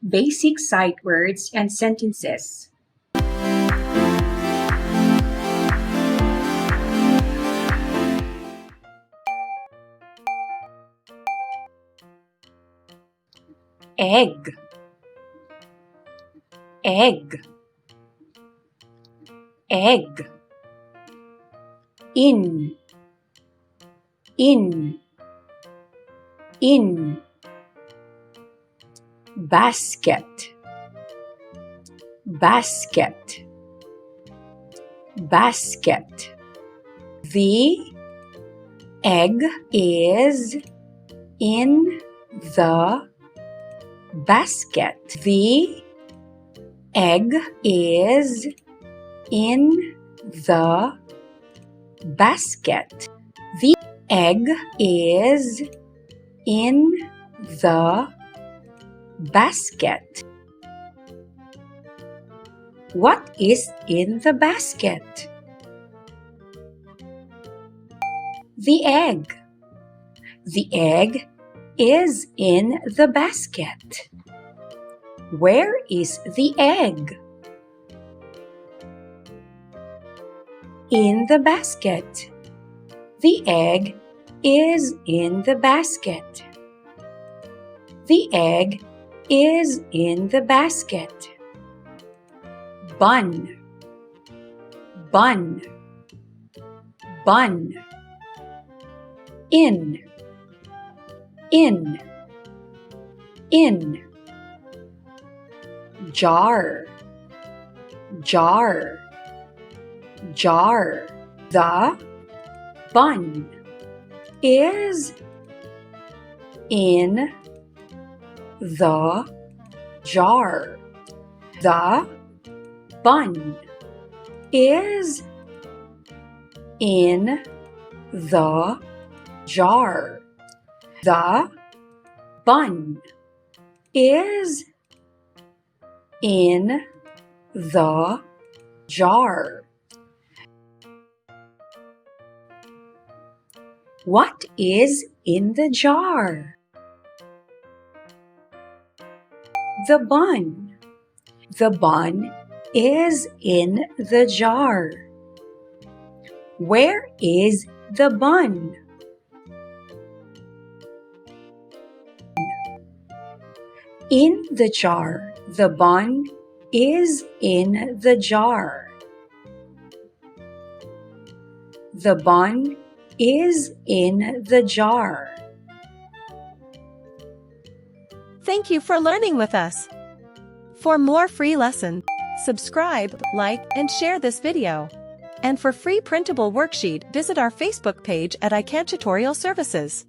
Basic sight words and sentences. Egg, egg, egg. In, in, in. Basket, basket, basket. The egg is in the basket. The egg is in the basket. The egg is in the basket. What is in the basket? The egg. The egg is in the basket. Where is the egg? In the basket. The egg is in the basket. The egg is in the basket. Bun, bun, bun. In, in, in. Jar, jar, jar. The bun is in the jar. The bun is in the jar. The bun is in the jar. What is in the jar? The bun. The bun is in the jar. Where is the bun? In the jar. The bun is in the jar. The bun is in the jar. Thank you for learning with us. For more free lessons, subscribe, like, and share this video. And for free printable worksheet, visit our Facebook page at iCan Tutorial Services.